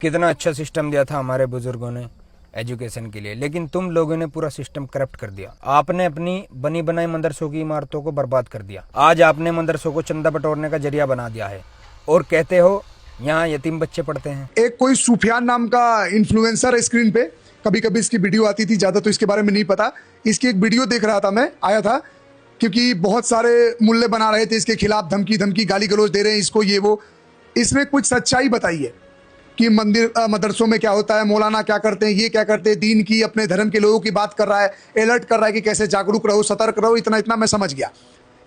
कितना अच्छा सिस्टम दिया था हमारे बुजुर्गों ने एजुकेशन के लिए, लेकिन तुम लोगों ने पूरा सिस्टम करप्ट कर दिया। आपने अपनी बनी बनाई मदरसों की इमारतों को बर्बाद कर दिया। आज आपने मदरसों को चंदा बटोरने का जरिया बना दिया है और कहते हो यहाँ यतीम बच्चे पढ़ते हैं। एक कोई सुफियान नाम का इन्फ्लुएंसर है स्क्रीन पे, कभी कभी इसकी वीडियो आती थी, ज्यादा तो इसके बारे में नहीं पता। इसकी एक वीडियो देख रहा था मैं, आया था क्योंकि बहुत सारे मुल्ले बना रहे थे इसके खिलाफ, धमकी धमकी गाली गलौज दे रहे हैं इसको, ये वो। इसमें कुछ सच्चाई बताई है कि मंदिर मदरसों में क्या होता है, मौलाना क्या करते हैं, ये क्या करते हैं, दीन की अपने धर्म के लोगों की बात कर रहा है, अलर्ट कर रहा है कि कैसे जागरूक रहो, सतर्क रहो। इतना इतना मैं समझ गया।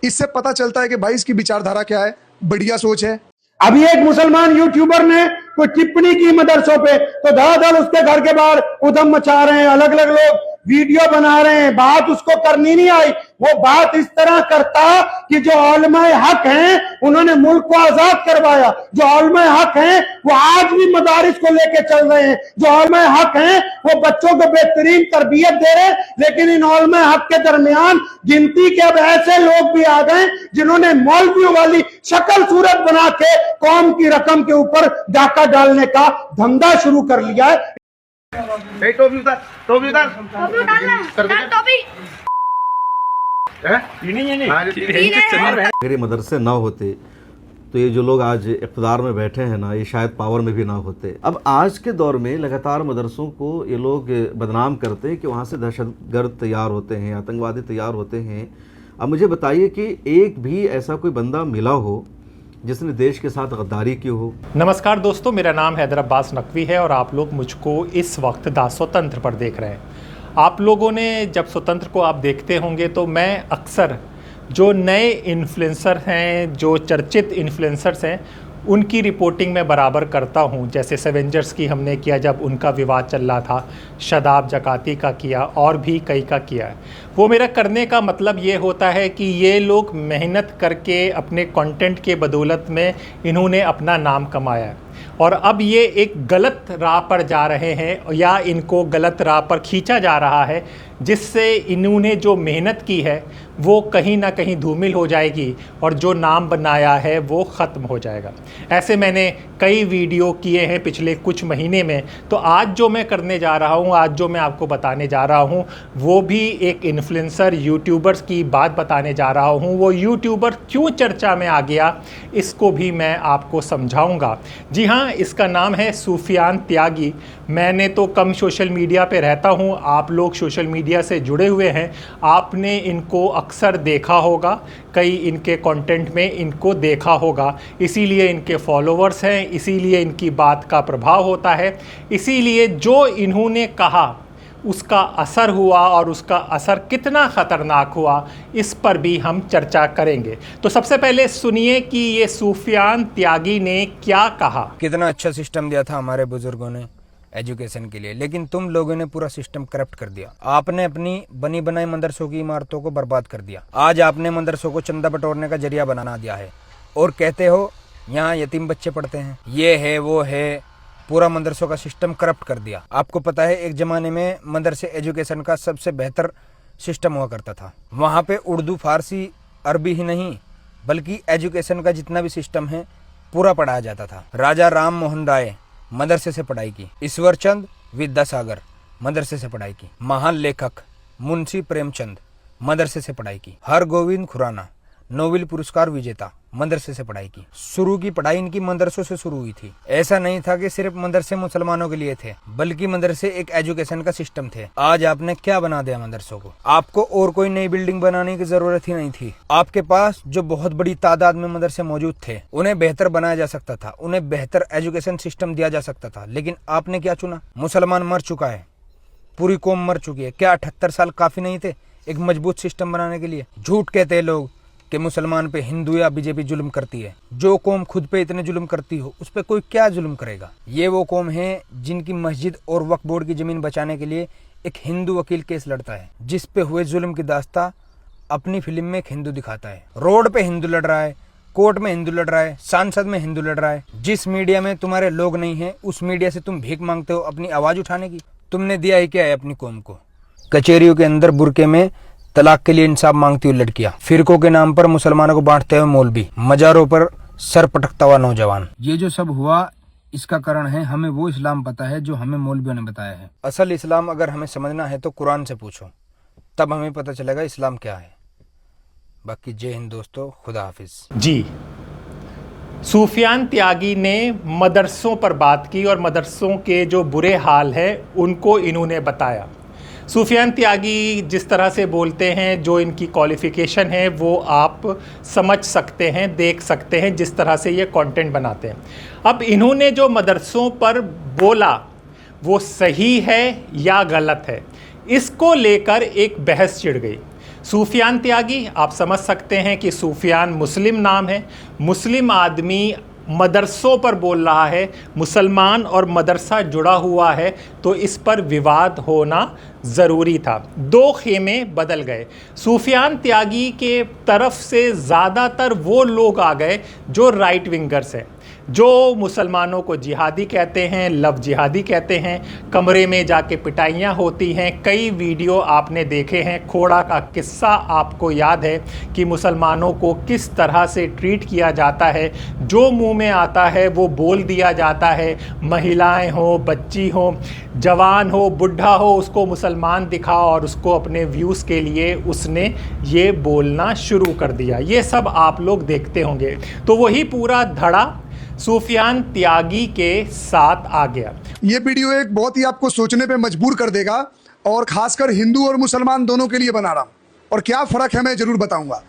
इससे पता चलता है कि भाई इसकी विचारधारा क्या है, बढ़िया सोच है। अभी एक मुसलमान यूट्यूबर ने कोई टिप्पणी की मदरसों पे तो धड़ाधड़ उसके घर के बाहर उधम मचा रहे हैं, अलग अलग लोग वीडियो बना रहे हैं। बात उसको करनी नहीं आई, वो बात इस तरह करता कि जो उलमाए हक हैं उन्होंने मुल्क को आजाद करवाया, जो उलमाए हक हैं वो आज भी मदारिस को लेके चल रहे हैं, जो उलमाए हक हैं वो बच्चों को बेहतरीन तरबियत दे रहे हैं। लेकिन इन उलमाए हक के दरमियान गिनती के अब ऐसे लोग भी आ गए जिन्होंने मौलवियों वाली शक्ल सूरत बना के कौम की रकम के ऊपर डाका डालने का धंधा शुरू कर लिया है। टोपी उतार, टोपी उतार, टोपी उतारना, टोपी अगर ये मदरसे ना होते तो ये जो लोग आज इक़्तिदार में बैठे हैं ना, ये शायद पावर में भी ना होते। अब आज के दौर में लगातार मदरसों को ये लोग बदनाम करते हैं कि वहाँ से दहशतगर्द तैयार होते हैं, आतंकवादी तैयार होते हैं। अब मुझे बताइए कि एक भी ऐसा कोई बंदा मिला हो जिसने देश के साथ गद्दारी की हो? नमस्कार दोस्तों, मेरा नाम हैदर अब्बास नकवी है और आप लोग मुझको इस वक्त दा स्वतंत्र पर देख रहे हैं। आप लोगों ने जब स्वतंत्र को आप देखते होंगे तो मैं अक्सर जो नए इन्फ्लुएंसर हैं, जो चर्चित इन्फ्लुएंसर्स हैं, उनकी रिपोर्टिंग मैं बराबर करता हूं। जैसे सेवेंजर्स की हमने किया जब उनका विवाद चल रहा था, शादाब जकाती का किया और भी कई का किया है। वो मेरा करने का मतलब ये होता है कि ये लोग मेहनत करके अपने कंटेंट के बदौलत में इन्होंने अपना नाम कमाया है और अब ये एक गलत राह पर जा रहे हैं या इनको गलत राह पर खींचा जा रहा है, जिससे इन्होंने जो मेहनत की है वो कहीं ना कहीं धूमिल हो जाएगी और जो नाम बनाया है वो ख़त्म हो जाएगा। ऐसे मैंने कई वीडियो किए हैं पिछले कुछ महीने में। तो आज जो मैं करने जा रहा हूँ, आज जो मैं आपको बताने जा रहा हूँ, वो भी एक इन्फ्लुएंसर यूट्यूबर्स की बात बताने जा रहा हूँ। वो यूट्यूबर क्यों चर्चा में आ गया, इसको भी मैं आपको समझाऊँगा। जी हाँ, इसका नाम है सुफियान त्यागी। मैंने तो कम सोशल मीडिया पे रहता हूँ, आप लोग सोशल मीडिया से जुड़े हुए हैं, आपने इनको अक्सर देखा होगा, कई इनके कंटेंट में इनको देखा होगा। इसीलिए इनके फॉलोअर्स हैं, इसीलिए इनकी बात का प्रभाव होता है, इसीलिए जो इन्होंने कहा उसका असर हुआ और उसका असर कितना ख़तरनाक हुआ, इस पर भी हम चर्चा करेंगे। तो सबसे पहले सुनिए कि ये सुफियान त्यागी ने क्या कहा। कितना अच्छा सिस्टम दिया था हमारे बुजुर्गों ने एजुकेशन के लिए, लेकिन तुम लोगों ने पूरा सिस्टम करप्ट कर दिया। आपने अपनी बनी बनाई मदरसों की इमारतों को बर्बाद कर दिया। आज आपने मदरसों को चंदा बटोरने का जरिया बना दिया है और कहते हो यहाँ यतीम बच्चे पढ़ते हैं, ये है वो है, पूरा मदरसों का सिस्टम करप्ट कर दिया। आपको पता है एक ज़माने में मदरसे एजुकेशन का सबसे बेहतर सिस्टम हुआ करता था। वहाँ पे उर्दू, फारसी, अरबी ही नहीं बल्कि एजुकेशन का जितना भी सिस्टम है पूरा पढ़ाया जाता था। राजा राम मोहन राय मदरसे से पढ़ाई की, ईश्वर चंद विद्यासागर मदरसे से पढ़ाई की, महान लेखक मुंशी प्रेमचंद मदरसे से पढ़ाई की, हरगोविंद खुराना नोबेल पुरस्कार विजेता मदरसे से पढ़ाई की। शुरू की पढ़ाई इनकी मदरसों से शुरू हुई थी। ऐसा नहीं था कि सिर्फ मदरसे मुसलमानों के लिए थे, बल्कि मदरसे एक एजुकेशन का सिस्टम थे। आज आपने क्या बना दिया मदरसों को? आपको और कोई नई बिल्डिंग बनाने की जरूरत ही नहीं थी। आपके पास जो बहुत बड़ी तादाद में मदरसे मौजूद थे, उन्हें बेहतर बनाया जा सकता था, उन्हें बेहतर एजुकेशन सिस्टम दिया जा सकता था। लेकिन आपने क्या चुना? मुसलमान मर चुका है, पूरी कौम मर चुकी है। क्या 78 साल काफी नहीं थे एक मजबूत सिस्टम बनाने के लिए? झूठ कहते हैं लोग कि मुसलमान पे हिंदू या बीजेपी जुल्म करती है। जो कौम खुद पे इतने जुल्म करती हो उस पे कोई क्या जुल्म करेगा? ये वो कौम है जिनकी मस्जिद और वक्फ बोर्ड की जमीन बचाने के लिए एक हिंदू वकील केस लड़ता है, जिस पे हुए जुल्म की दास्ता अपनी फिल्म में एक हिंदू दिखाता है। रोड पे हिंदू लड़ रहा है, कोर्ट में हिंदू लड़ रहा है, सांसद में हिंदू लड़ रहा है। जिस मीडिया में तुम्हारे लोग नहीं है उस मीडिया से तुम भीख मांगते हो अपनी आवाज उठाने की। तुमने दिया ही क्या है अपनी कौम को? कचहरियों के अंदर बुरके में तलाक के लिए इंसाफ मांगती हुई लड़कियां, फिरकों के नाम पर मुसलमानों को बांटते हुए मौलवी, मजारों पर सर पटकता हुआ नौजवान। ये जो सब हुआ इसका कारण है हमें वो इस्लाम पता है जो हमें मौलवियों ने बताया है। असल इस्लाम अगर हमें समझना है तो कुरान से पूछो, तब हमें पता चलेगा इस्लाम क्या है। बाकी जय हिंद दोस्तों, खुदा हाफिज। जी, सूफियान त्यागी ने मदरसों पर बात की और मदरसों के जो बुरे हाल है उनको इन्होंने बताया। सूफियान त्यागी जिस तरह से बोलते हैं, जो इनकी क्वालिफ़िकेशन है वो आप समझ सकते हैं, देख सकते हैं जिस तरह से ये कंटेंट बनाते हैं। अब इन्होंने जो मदरसों पर बोला वो सही है या गलत है, इसको लेकर एक बहस छिड़ गई। सूफियान त्यागी, आप समझ सकते हैं कि सूफियान मुस्लिम नाम है, मुस्लिम आदमी मदरसों पर बोल रहा है, मुसलमान और मदरसा जुड़ा हुआ है, तो इस पर विवाद होना ज़रूरी था। दो खेमे बदल गए। सूफियान त्यागी के तरफ से ज़्यादातर वो लोग आ गए जो राइट विंगर्स हैं, जो मुसलमानों को जिहादी कहते हैं, लव जिहादी कहते हैं, कमरे में जाके पिटाइयाँ होती हैं। कई वीडियो आपने देखे हैं, खोड़ा का किस्सा आपको याद है कि मुसलमानों को किस तरह से ट्रीट किया जाता है, जो मुंह में आता है वो बोल दिया जाता है। महिलाएं हो, बच्ची हो, जवान हो, बुढ़ा हो, उसको मुसलमान दिखा और उसको अपने व्यूज़ के लिए उसने ये बोलना शुरू कर दिया। ये सब आप लोग देखते होंगे। तो वही पूरा धड़ा सूफियान त्यागी के साथ आ गया। ये वीडियो एक बहुत ही आपको सोचने पे मजबूर कर देगा, और खासकर हिंदू और मुसलमान दोनों के लिए बना रहा हूँ। और क्या फ़र्क है मैं ज़रूर बताऊंगा।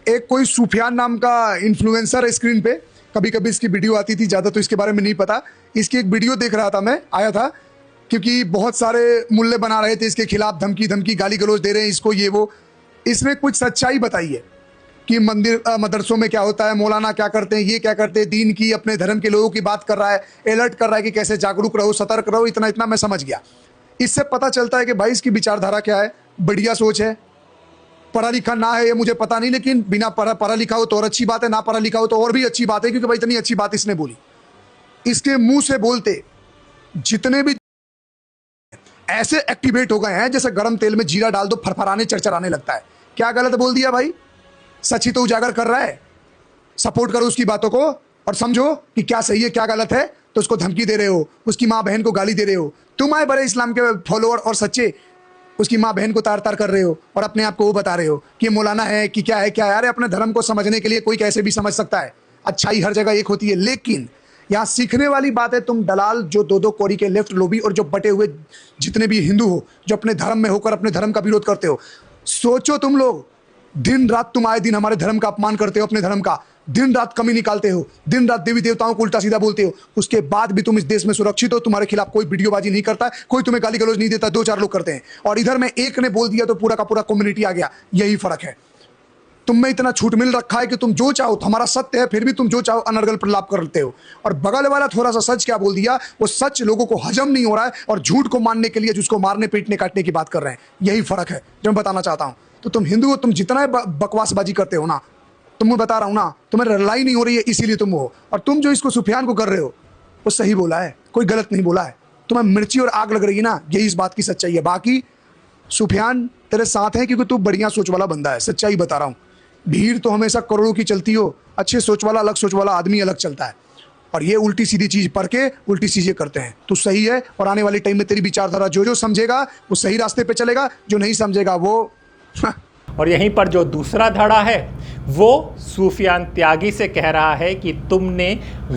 एक कोई सूफियान नाम का इन्फ्लुएंसर है स्क्रीन पे, कभी कभी इसकी वीडियो आती थी, ज़्यादा तो इसके बारे में नहीं पता। इसकी एक वीडियो देख रहा था मैं, आया था, क्योंकि बहुत सारे मुल्ले बना रहे थे इसके खिलाफ, धमकी गाली गलौज दे रहे हैं इसको, ये वो। इसमें कुछ सच्चाई बताई है कि मदरसों में क्या होता है, मौलाना क्या करते हैं, ये क्या करते हैं, दीन की, अपने धर्म के लोगों की बात कर रहा है, अलर्ट कर रहा है कि कैसे जागरूक रहो, सतर्क रहो। इतना मैं समझ गया। इससे पता चलता है कि भाई इसकी विचारधारा क्या है। बढ़िया सोच है। पढ़ा लिखा ना है ये मुझे पता नहीं, लेकिन बिना पढ़ा लिखा हो तो और अच्छी बात है, ना पढ़ा लिखा हो तो और भी अच्छी बात है, क्योंकि भाई इतनी अच्छी बात इसने बोली। इसके मुंह से बोलते जितने भी ऐसे एक्टिवेट हो गए हैं जैसे गर्म तेल में जीरा डाल दो, फरफराने चरचराने लगता है। क्या गलत बोल दिया भाई? सच ही तो उजागर कर रहा है। सपोर्ट करो उसकी बातों को और समझो कि क्या सही है क्या गलत है। तो उसको धमकी दे रहे हो, उसकी माँ बहन को गाली दे रहे हो। तुम आए बड़े इस्लाम के फॉलोअर और सच्चे उसकी माँ बहन को तार तार कर रहे हो और अपने आप को वो बता रहे हो कि मौलाना है कि क्या है क्या है। अरे अपने धर्म को समझने के लिए कोई कैसे भी समझ सकता है। अच्छाई हर जगह एक होती है, लेकिन यहाँ सीखने वाली बात है तुम दलाल जो दो कौड़ी के लेफ्ट लोबी और जो बटे हुए जितने भी हिंदू हो, जो अपने धर्म में होकर अपने धर्म का विरोध करते हो। सोचो तुम लोग, दिन रात तुम आए दिन हमारे धर्म का अपमान करते हो, अपने धर्म का दिन रात कमी निकालते हो, दिन रात देवी देवताओं को उल्टा सीधा बोलते हो। उसके बाद भी तुम इस देश में सुरक्षित हो, तुम्हारे खिलाफ कोई वीडियोबाजी नहीं करता है, कोई तुम्हें गाली गलौज नहीं देता, 2-4 लोग करते हैं। और इधर में एक ने बोल दिया तो पूरा का पूरा कम्युनिटी आ गया। यही फर्क है। तुम में इतना छूट मिल रखा है कि तुम जो चाहो, हमारा सत्य है, फिर भी तुम जो चाहो अनर्गल प्रलाप करते हो। और बगल वाला थोड़ा सा सच क्या बोल दिया, वो सच लोगों को हजम नहीं हो रहा है और झूठ को मानने के लिए जिसको मारने पीटने काटने की बात कर रहे हैं। यही फर्क है जो मैं बताना चाहता हूँ। तो तुम हिंदू हो, तुम जितना बकवासबाजी करते हो ना, तुम मैं बता रहा हूँ ना, तुम्हें लड़ाई नहीं हो रही है इसीलिए तुम हो। और तुम जो इसको सुफियान को कर रहे हो वो सही बोला है, कोई गलत नहीं बोला है। तुम्हें मिर्ची और आग लग रही है ना, यही इस बात की सच्चाई है। बाकी सुफियान तेरे साथ है क्योंकि तू बढ़िया सोच वाला बंदा है, सच्चाई बता रहा हूँ। भीड़ तो हमेशा करोड़ों की चलती हो, अच्छे सोच वाला अलग सोच वाला आदमी अलग चलता है। और ये उल्टी सीधी चीज पढ़ के उल्टी चीजें करते हैं। तू सही है और आने वाले टाइम में तेरी विचारधारा जो समझेगा वो सही रास्ते पे चलेगा, जो नहीं समझेगा वो और यहीं पर जो दूसरा धड़ा है वो सूफियान त्यागी से कह रहा है कि तुमने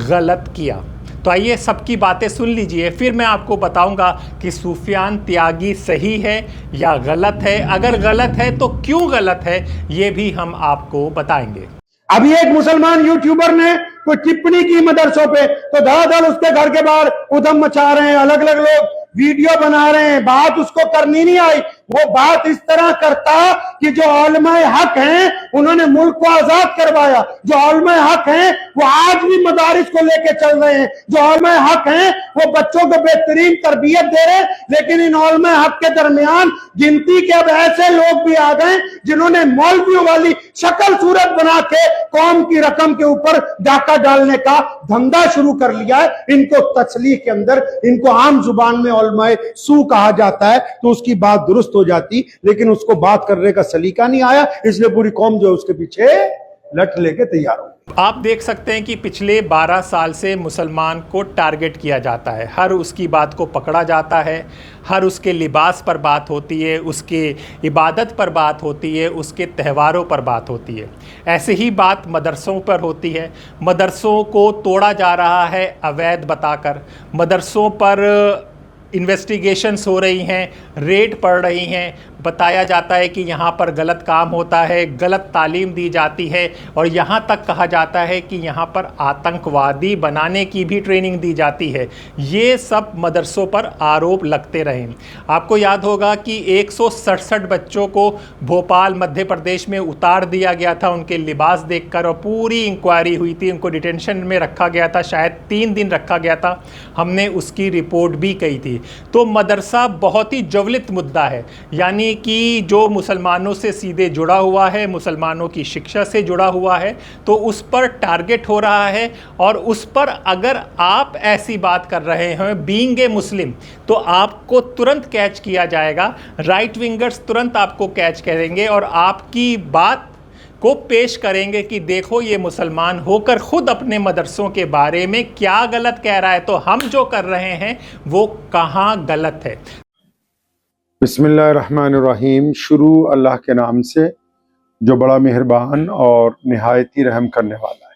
गलत किया। तो आइए सबकी बातें सुन लीजिए, फिर मैं आपको बताऊंगा कि सूफियान त्यागी सही है या गलत है। अगर गलत है तो क्यों गलत है, ये भी हम आपको बताएंगे। अभी एक मुसलमान यूट्यूबर ने कोई टिप्पणी की मदरसों पे, तो धड़ाधड़ उसके घर के बाहर उधम मचा रहे हैं, अलग अलग लोग वीडियो बना रहे हैं। बात उसको करनी नहीं आई, वो बात इस तरह करता कि जो औलमाए हक हैं उन्होंने मुल्क को आजाद करवाया, जो औलमाए हक हैं वो आज भी मदारिस को लेके चल रहे हैं, जो औलमाए हक हैं वो बच्चों को बेहतरीन तरबियत दे रहे हैं। लेकिन इन औलमाए हक के दरमियान गिनती के अब ऐसे लोग भी आ गए जिन्होंने मौलवियों वाली शक्ल सूरत बना के कौम की रकम के ऊपर डाका डालने का धंधा शुरू कर लिया है। इनको तस्लीह के अंदर, इनको आम जुबान में औलमाए सू कहा जाता है, तो उसकी बात दुरुस्त हो जाती, लेकिन उसको बात करने का सलीका नहीं आया, इसलिए पूरी कौम जो है उसके पीछे लठ लेके तैयार होंगे। आप देख सकते हैं कि पिछले 12 साल से मुसलमान को टारगेट किया जाता है, हर उसकी बात को पकड़ा जाता है, हर उसके लिबास पर बात होती है, उसके इबादत पर बात होती है, उसके त्योहारों पर बात होती है। ऐसे ही बात मदरसों पर होती है। मदरसों को तोड़ा जा रहा है अवैध बताकर, मदरसों पर इन्वेस्टिगेशंस हो रही हैं, रेड पड़ रही हैं, बताया जाता है कि यहाँ पर गलत काम होता है, गलत तालीम दी जाती है और यहाँ तक कहा जाता है कि यहाँ पर आतंकवादी बनाने की भी ट्रेनिंग दी जाती है। ये सब मदरसों पर आरोप लगते रहे। आपको याद होगा कि 167 बच्चों को भोपाल मध्य प्रदेश में उतार दिया गया था उनके लिबास देखकर और पूरी इंक्वायरी हुई थी, उनको डिटेंशन में रखा गया था, शायद 3 दिन रखा गया था। हमने उसकी रिपोर्ट भी कही थी। तो मदरसा बहुत ही ज्वलित मुद्दा है, यानी कि जो मुसलमानों से सीधे जुड़ा हुआ है, मुसलमानों की शिक्षा से जुड़ा हुआ है, तो उस पर टारगेट हो रहा है। और उस पर अगर आप ऐसी बात कर रहे हैं बीइंग ए मुस्लिम, तो आपको तुरंत कैच किया जाएगा। राइट विंगर्स तुरंत आपको कैच करेंगे और आपकी बात को पेश करेंगे कि देखो ये मुसलमान होकर खुद अपने मदरसों के बारे में क्या गलत कह रहा है, तो हम जो कर रहे हैं वो कहाँ गलत है। बिस्मिल्लाहिर्रहमानिर्रहीम। शुरू अल्लाह के नाम से जो बड़ा मेहरबान और निहायत ही रहम करने वाला है।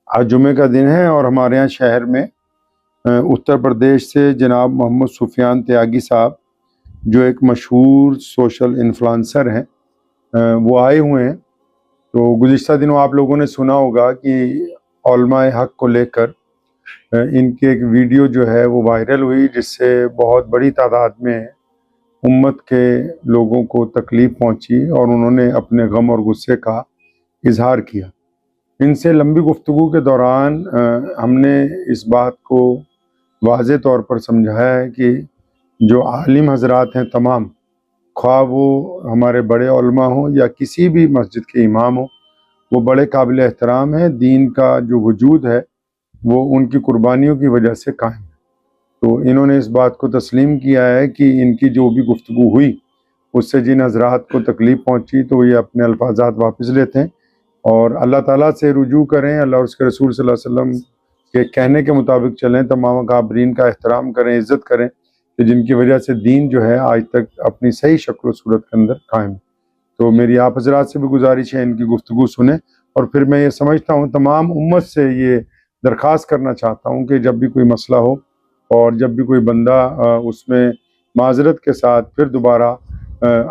आज जुमे का दिन है और हमारे यहाँ शहर में उत्तर प्रदेश से जनाब मोहम्मद सुफियान त्यागी साहब, जो एक मशहूर सोशल इन्फ्लुएंसर हैं, वो आए हुए हैं। तो गुज़िश्ता दिनों आप लोगों ने सुना होगा कि उलमाए हक़ को लेकर इनकी एक वीडियो जो है वो वायरल हुई, जिससे बहुत बड़ी तादाद में उम्मत के लोगों को तकलीफ़ पहुंची और उन्होंने अपने गम और गुस्से का इजहार किया। इनसे लंबी गुफ्तगू के दौरान हमने इस बात को वाज़े तौर पर समझाया है कि जो आलिम हजरात हैं तमाम, ख्वाह वो हमारे बड़े उलमा हों या किसी भी मस्जिद के इमाम हों, वो बड़े काबिल एहतराम हैं। दीन का जो वजूद है वो उनकी कुर्बानियों की वजह से कायम है। तो इन्होंने इस बात को तस्लीम किया है कि इनकी जो भी गुफ्तगू हुई उससे जिन हजरात को तकलीफ़ पहुंची, तो ये अपने अल्फाजात वापस लेते हैं और अल्लाह ताला से रुजू करें, अल्लाह और उसके रसूल सल्लल्लाहु अलैहि वसल्लम के कहने के मुताबिक चलें, तमाम काबरीन का एहतराम करें, इज़्ज़त करें, कि जिनकी वजह से दीन जो है आज तक अपनी सही शक्ल व सूरत के अंदर कायम है। तो मेरी आप हजरात से भी गुजारिश है इनकी गुफ्तगू सुने। और फिर मैं ये समझता हूँ तमाम उम्मत से ये दरख्वास्त करना चाहता हूँ कि जब भी कोई मसला हो और जब भी कोई बंदा उसमें माजरत के साथ फिर दोबारा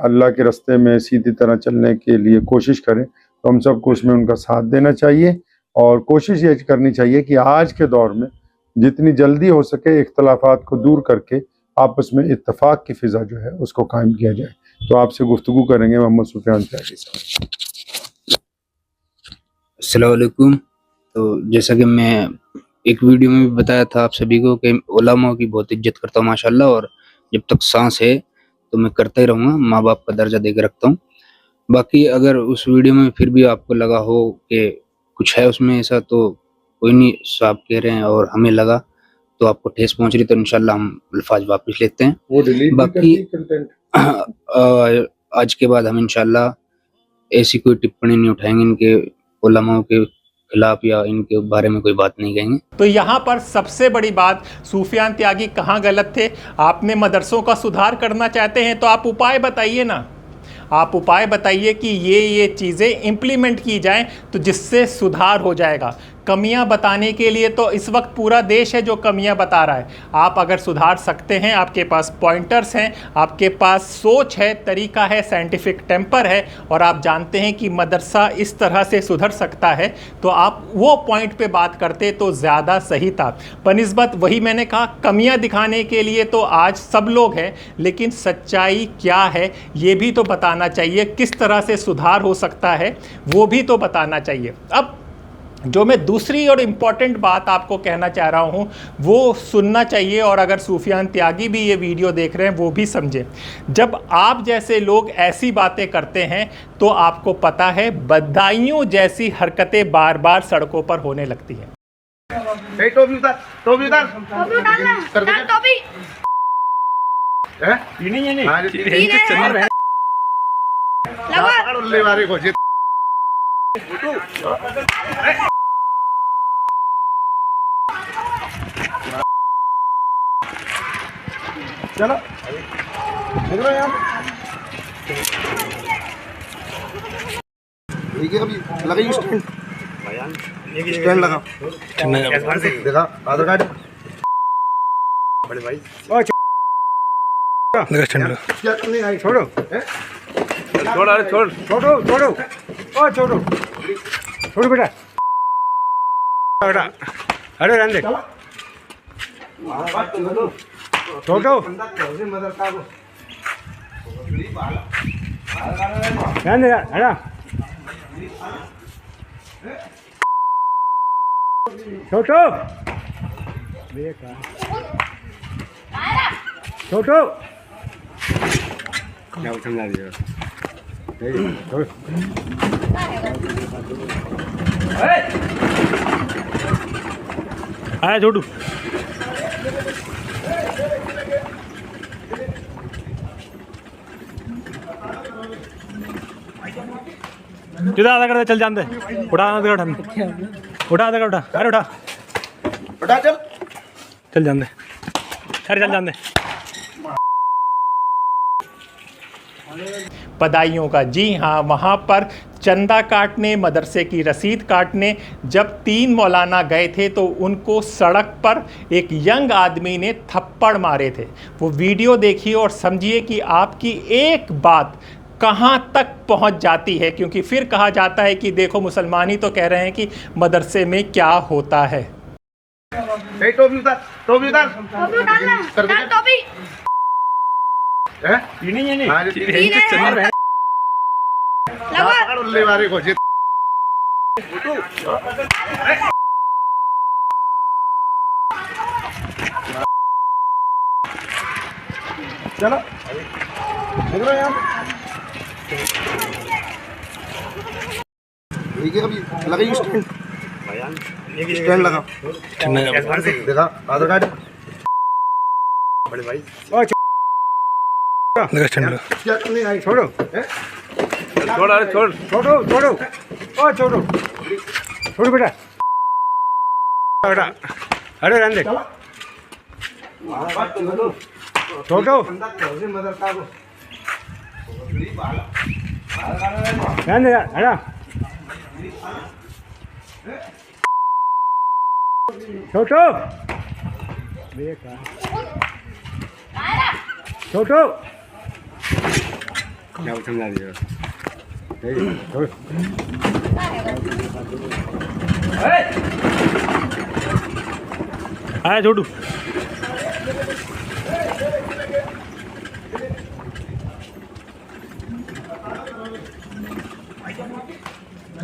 अल्लाह के रास्ते में सीधी तरह चलने के लिए कोशिश करें, तो हम सबको उसमें उनका साथ देना चाहिए और कोशिश ये करनी चाहिए कि आज के दौर में जितनी जल्दी हो सके इख्तलाफात को दूर करके आपस में इत्तफाक की फ़िज़ा जो है उसको कायम किया जाए। तो आपसे गुफ्तगू करेंगे मोहम्मद सुफियान त्यागी साहब। अस्सलाम वालेकुम। तो जैसा कि मैं एक वीडियो में भी बताया था आप सभी को कि उलमा की बहुत इज्जत करता हूँ माशाल्लाह, और जब तक सांस है तो मैं करता ही रहूँगा, माँ बाप का दर्जा देकर रखता हूँ। बाकी अगर उस वीडियो में फिर भी आपको लगा हो कि कुछ है उसमें ऐसा, तो कोई नहीं, साहब कह रहे हैं और हमें लगा तो आपको ठेस पहुंच रही, तो इंशाल्लाह हम अल्फाज वापस लेते हैं। वो डिलीट बाकी आज के बाद हम इंशाल्लाह ऐसी कोई टिप्पणी नहीं उठाएंगे इनके उलमाओं के खिलाफ या इनके बारे में कोई बात नहीं कहेंगे। तो यहाँ पर सबसे बड़ी बात, सुफियान त्यागी कहाँ गलत थे? आपने मदरसों का सुधार करना चाहते हैं तो आप उपाय बताइए ना, आप उपाय बताइए कि ये चीज़ें इम्प्लीमेंट की जाएं तो जिससे सुधार हो जाएगा। कमियां बताने के लिए तो इस वक्त पूरा देश है जो कमियां बता रहा है। आप अगर सुधार सकते हैं, आपके पास पॉइंटर्स हैं, आपके पास सोच है, तरीका है, साइंटिफिक टेम्पर है और आप जानते हैं कि मदरसा इस तरह से सुधर सकता है, तो आप वो पॉइंट पे बात करते तो ज़्यादा सही था। बनिस्बत वही मैंने कहा, कमियां दिखाने के लिए तो आज सब लोग हैं, लेकिन सच्चाई क्या है ये भी तो बताना चाहिए, किस तरह से सुधार हो सकता है वो भी तो बताना चाहिए। अब जो मैं दूसरी और इम्पॉर्टेंट बात आपको कहना चाह रहा हूँ वो सुनना चाहिए, और अगर सुफियान त्यागी भी ये वीडियो देख रहे हैं वो भी समझें। जब आप जैसे लोग ऐसी बातें करते हैं तो आपको पता है बददाइयों जैसी हरकतें बार बार सड़कों पर होने लगती हैं। टोपी उतार, टोपी उतार, टोपी उतारना, उतार टोपी। ये नहीं लगा उल्ले वाले को चलो निकलो यहाँ ठीक है, अभी लगाइए स्टैंड, स्टैंड लगा, देखा आधार कार्ड बड़े भाई क्या नहीं आई, छोड़ो छोड़ो छोड़ो छोड़ो ओ छोड़ो छोड़ो बेटा बेटा अरे रहने दे छोड़ो रहने दे हटा छोटो छोटो क्या समझा दिया आया छोटू सीधा आधा कर चल जानते उठा आधा कर उठा आधा कर उठा अरे उठा उठा चल जानते अरे चल जानते बधाइयों का जी हाँ, वहाँ पर चंदा काटने, मदरसे की रसीद काटने जब 3 मौलाना गए थे तो उनको सड़क पर एक यंग आदमी ने थप्पड़ मारे थे। वो वीडियो देखिए और समझिए कि आपकी एक बात कहाँ तक पहुँच जाती है, क्योंकि फिर कहा जाता है कि देखो मुसलमान ही तो कह रहे हैं कि मदरसे में क्या होता है। टोपी उतार, टोपी उतार, टोपी उतारना, उतार टोपी। ये नहीं लगा पकड़ ले वारे को जी चलो निकलो यहाँ ठीक है, अभी लगाइए स्टैंड, स्टैंड लगा, देखा आधार कार्ड बड़े भाई क्या नहीं आई, छोड़ो छोड़ो छोड़ो ओ छोड़ो छोड़ो बेटा बेटा अरे रहने दे छोड़ो रहने दे हटा छोटो छोटो क्या समझा दिया आया छोटू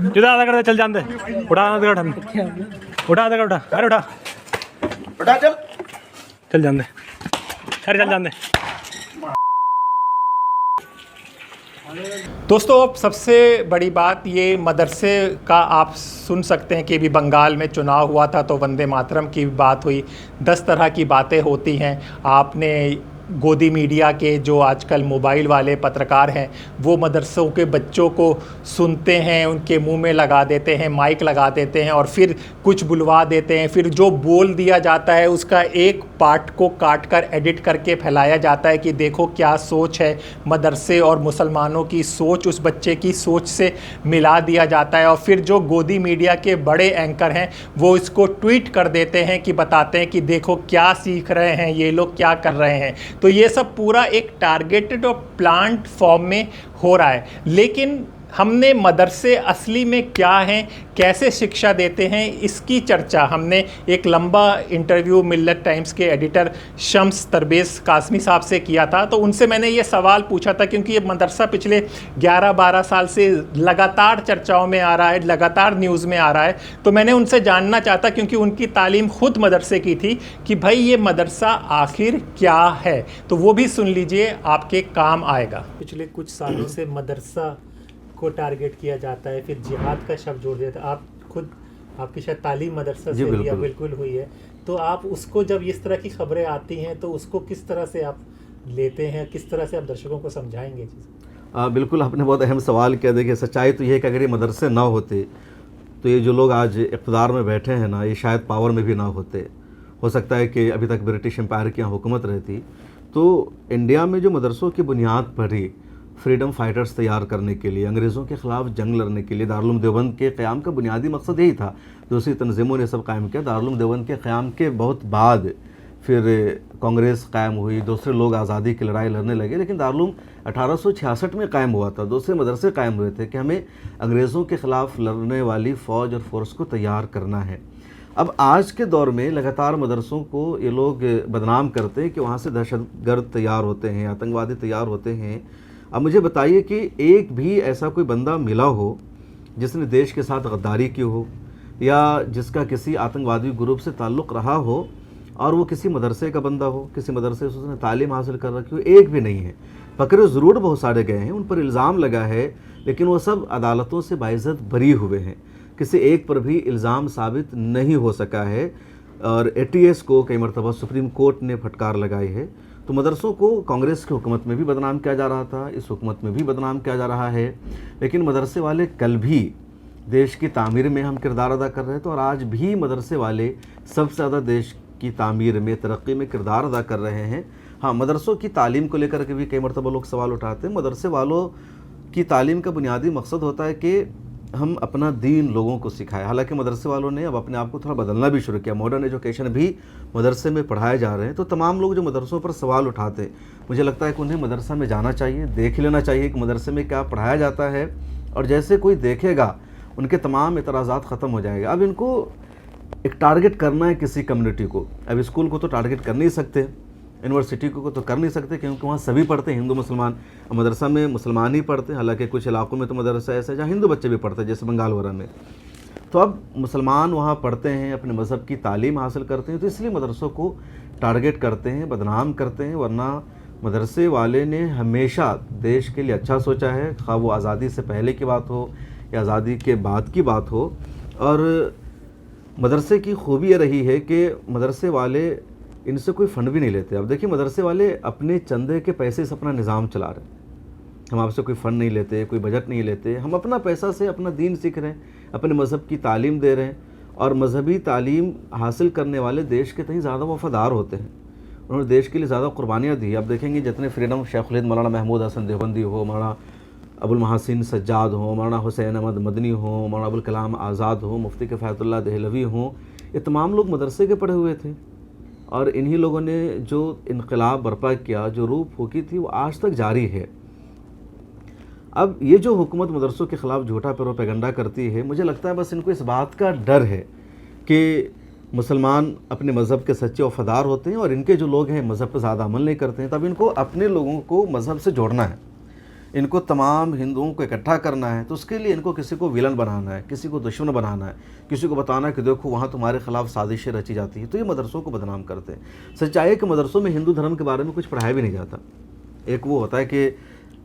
सीधा आधा कर चल जानते उठा आधा कर उठा आधा कर उठा अरे उठा उठा चल जानते अरे चल जानते दोस्तों अब सबसे बड़ी बात ये मदरसे का आप सुन सकते हैं कि अभी बंगाल में चुनाव हुआ था तो वंदे मातरम की बात हुई, 10 तरह की बातें होती हैं। आपने गोदी मीडिया के जो आजकल मोबाइल वाले पत्रकार हैं वो मदरसों के बच्चों को सुनते हैं, उनके मुंह में लगा देते हैं, माइक लगा देते हैं और फिर कुछ बुलवा देते हैं। फिर जो बोल दिया जाता है उसका एक पार्ट को काट कर एडिट करके फैलाया जाता है कि देखो क्या सोच है। मदरसे और मुसलमानों की सोच उस बच्चे की सोच से मिला दिया जाता है और फिर जो गोदी मीडिया के बड़े एंकर हैं वो इसको ट्वीट कर देते हैं कि बताते हैं कि देखो क्या सीख रहे हैं ये लोग, क्या कर रहे हैं। तो ये सब पूरा एक टारगेटेड और प्लान्ड फॉर्म में हो रहा है। लेकिन हमने मदरसे असली में क्या हैं, कैसे शिक्षा देते हैं, इसकी चर्चा हमने एक लंबा इंटरव्यू मिल्लत टाइम्स के एडिटर शम्स तरबेज़ कासमी साहब से किया था। तो उनसे मैंने ये सवाल पूछा था क्योंकि ये मदरसा पिछले 11-12 साल से लगातार चर्चाओं में आ रहा है, लगातार न्यूज़ में आ रहा है। तो मैंने उनसे जानना चाहता, क्योंकि उनकी तालीम खुद मदरसे की थी, कि भाई ये मदरसा आखिर क्या है। तो वो भी सुन लीजिए, आपके काम आएगा। पिछले कुछ सालों से मदरसा को टारगेट किया जाता है, फिर जिहाद का शब्द जोड़ दिया था। आप खुद, आपकी शायद तालीम मदरसा से बिल्कुल हुई है, तो आप उसको जब इस तरह की खबरें आती हैं तो उसको किस तरह से आप लेते हैं, किस तरह से आप दर्शकों को समझाएंगे? बिल्कुल आपने बहुत अहम सवाल किया। देखिए सच्चाई तो ये है कि अगर ये मदरसे ना होते तो ये जो लोग आज इक़्तिदार में बैठे हैं ना, ये शायद पावर में भी ना होते। हो सकता है कि अभी तक ब्रिटिश एम्पायर की यहाँ हुकूमत रहती। तो इंडिया में जो मदरसों की बुनियाद पड़ी फ्रीडम फाइटर्स तैयार करने के लिए, अंग्रेज़ों के ख़िलाफ़ जंग लड़ने के लिए, दारुल उलूम देवबंद के क़याम का बुनियादी मकसद यही था। दूसरी तंजीमों ने सब कायम किया। दारुल उलूम देवबंद के क़याम के बहुत बाद फिर कांग्रेस कायम हुई, दूसरे लोग आज़ादी की लड़ाई लड़ने लगे, लेकिन दारुल उलूम 1866 में कायम हुआ था। दूसरे मदरसे कायम हुए थे कि हमें अंग्रेज़ों के ख़िलाफ़ लड़ने वाली फ़ौज और फोर्स को तैयार करना है। अब आज के दौर में लगातार मदरसों को ये लोग बदनाम करते हैं कि वहाँ से दहशतगर्द तैयार होते हैं, आतंकवादी तैयार होते हैं। अब मुझे बताइए कि एक भी ऐसा कोई बंदा मिला हो जिसने देश के साथ गद्दारी की हो या जिसका किसी आतंकवादी ग्रुप से ताल्लुक़ रहा हो और वो किसी मदरसे का बंदा हो, किसी मदरसे से उसने तालीम हासिल कर रखी हो? एक भी नहीं है। पकड़े ज़रूर बहुत सारे गए हैं, उन पर इल्ज़ाम लगा है, लेकिन वो सब अदालतों से बाइज़्ज़त बरी हुए हैं। किसी एक पर भी इल्ज़ाम साबित नहीं हो सका है और ATS को कई मरतबा सुप्रीम कोर्ट ने फटकार लगाई है। तो मदरसों को कांग्रेस की हुकूमत में भी बदनाम किया जा रहा था, इस हुकूमत में भी बदनाम किया जा रहा है, लेकिन मदरसे वाले कल भी देश की तामीर में हम किरदार अदा कर रहे थे और आज भी मदरसे वाले सबसे ज़्यादा देश की तामीर में, तरक्की में किरदार अदा कर रहे हैं। हाँ, मदरसों की तालीम को लेकर के भी कई मरतबा लोग सवाल उठाते हैं। मदरसे वालों की तालीम का बुनियादी मकसद होता है कि हम अपना दीन लोगों को सिखाएं। हालांकि मदरसे वालों ने अब अपने आप को थोड़ा बदलना भी शुरू किया, मॉडर्न एजुकेशन भी मदरसे में पढ़ाए जा रहे हैं। तो तमाम लोग जो मदरसों पर सवाल उठाते हैं, मुझे लगता है कि उन्हें मदरसा में जाना चाहिए, देख लेना चाहिए कि मदरसे में क्या पढ़ाया जाता है, और जैसे कोई देखेगा उनके तमाम एतराज़ात ख़त्म हो जाएगा। अब इनको एक टारगेट करना है किसी कम्युनिटी को। अब स्कूल को तो टारगेट कर नहीं सकते, यूनिवर्सिटी को तो कर नहीं सकते, क्योंकि वहाँ सभी पढ़ते हैं, हिंदू मुसलमान। मदरसा में मुसलमान ही पढ़ते हैं, हालांकि कुछ इलाकों में तो मदरसा ऐसा है जहाँ हिंदू बच्चे भी पढ़ते हैं, जैसे बंगाल वगैरह में। तो अब मुसलमान वहाँ पढ़ते हैं, अपने मज़हब की तालीम हासिल करते हैं, तो इसलिए मदरसों को टारगेट करते हैं, बदनाम करते हैं। वरना मदरसे वाले ने हमेशा देश के लिए अच्छा सोचा है, खा वो आज़ादी से पहले की बात हो या आज़ादी के बाद की बात हो। और मदरसे की खूबी ये रही है कि मदरसे वाले इनसे कोई फ़ंड भी नहीं लेते। अब देखिए, मदरसे वाले अपने चंदे के पैसे से अपना निज़ाम चला रहे हैं। हम आपसे कोई फ़ंड नहीं लेते, कोई बजट नहीं लेते, हम अपना पैसा से अपना दीन सीख रहे हैं, अपने मज़हब की तालीम दे रहे हैं। और मजहबी तालीम हासिल करने वाले देश के कहीं ज़्यादा वफ़ादार होते हैं, उन्होंने देश के लिए ज़्यादा कुर्बानियाँ दी। आप देखेंगे जितने फ्रीडम शेख उल हिंद मौलाना महमूद हसन देवबंदी हो, मौलाना अबुल महसिन सज्जाद हो, मौलाना हुसैन अहमद मदनी हो, मौलाना अबुल कलाम आज़ाद हो, मुफ्ती किफ़ायतुल्लाह दहलवी हो, ये तमाम लोग मदरसे के पढ़े हुए थे। और इन्हीं लोगों ने जो इनकलाब बर्पा किया, जो रूह फूकी थी, वो आज तक जारी है। अब ये जो हुकूमत मदरसों के ख़िलाफ़ झूठा प्रोपेगेंडा करती है, मुझे लगता है बस इनको इस बात का डर है कि मुसलमान अपने मज़हब के सच्चे वफ़ादार होते हैं और इनके जो लोग हैं मज़हब पर ज़्यादा अमल नहीं करते हैं। तब इनको अपने लोगों को मज़हब से जोड़ना है, इनको तमाम हिंदुओं को इकट्ठा करना है। तो उसके लिए इनको किसी को विलन बनाना है, किसी को दुश्मन बनाना है, किसी को बताना है कि देखो वहाँ तुम्हारे ख़िलाफ़ साजिशें रची जाती है। तो ये मदरसों को बदनाम करते हैं। सच्चाई है कि मदरसों में हिंदू धर्म के बारे में कुछ पढ़ाया भी नहीं जाता। एक वो होता है कि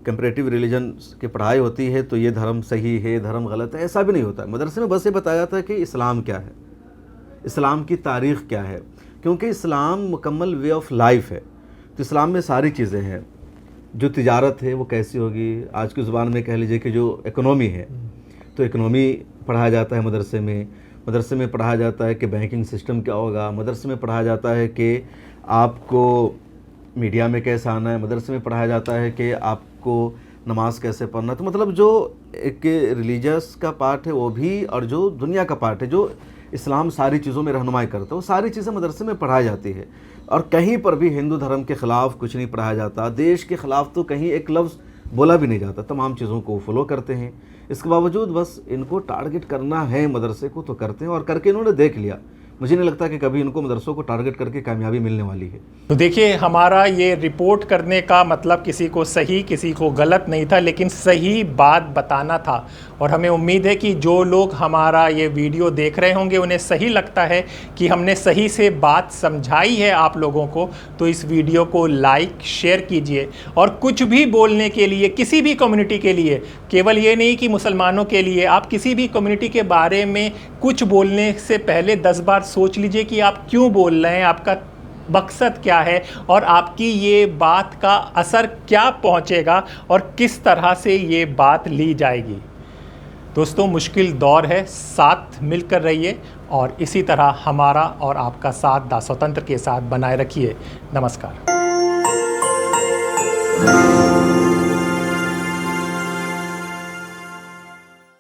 कंपैरेटिव रिलीजन की पढ़ाई होती है तो ये धर्म सही है, धर्म गलत है, ऐसा भी नहीं होता है। मदरसे में बस ये बताया जाता है कि इस्लाम क्या है, इस्लाम की तारीख़ क्या है, क्योंकि इस्लाम मुकम्मल वे ऑफ लाइफ है। तो इस्लाम में सारी चीज़ें हैं। जो तिजारत है वो कैसी होगी, आज की ज़ुबान में कह लीजिए कि जो इकोनॉमी है, तो इकोनॉमी पढ़ाया जाता है मदरसे में। मदरसे में पढ़ाया जाता है कि बैंकिंग सिस्टम क्या होगा, मदरसे में पढ़ाया जाता है कि आपको मीडिया में कैसे आना है, मदरसे में पढ़ाया जाता है कि आपको नमाज कैसे पढ़ना है। तो मतलब जो एक रिलीजियस का पार्ट है वो भी, और जो दुनिया का पार्ट है, जो इस्लाम सारी चीज़ों में रहनुमाई करता है, वो सारी चीज़ें मदरसे में पढ़ाई जाती है। और कहीं पर भी हिंदू धर्म के ख़िलाफ़ कुछ नहीं पढ़ाया जाता, देश के ख़िलाफ़ तो कहीं एक लफ्ज़ बोला भी नहीं जाता। तमाम चीज़ों को फॉलो करते हैं। इसके बावजूद बस इनको टारगेट करना है मदरसे को, तो करते हैं और करके इन्होंने देख लिया। मुझे नहीं लगता कि कभी इनको मदरसों को टारगेट करके कामयाबी मिलने वाली है। तो देखिए, हमारा ये रिपोर्ट करने का मतलब किसी को सही किसी को गलत नहीं था, लेकिन सही बात बताना था। और हमें उम्मीद है कि जो लोग हमारा ये वीडियो देख रहे होंगे उन्हें सही लगता है कि हमने सही से बात समझाई है आप लोगों को। तो इस वीडियो को लाइक शेयर कीजिए। और कुछ भी बोलने के लिए, किसी भी कम्युनिटी के लिए, केवल ये नहीं कि मुसलमानों के लिए, आप किसी भी कम्युनिटी के बारे में कुछ बोलने से पहले 10 बार सोच लीजिए कि आप क्यों बोल रहे हैं, आपका मकसद क्या है और आपकी ये बात का असर क्या पहुंचेगा और किस तरह से ये बात ली जाएगी। दोस्तों, मुश्किल दौर है, साथ मिलकर रहिए और इसी तरह हमारा और आपका साथ दासोतंत्र के साथ बनाए रखिए। नमस्कार।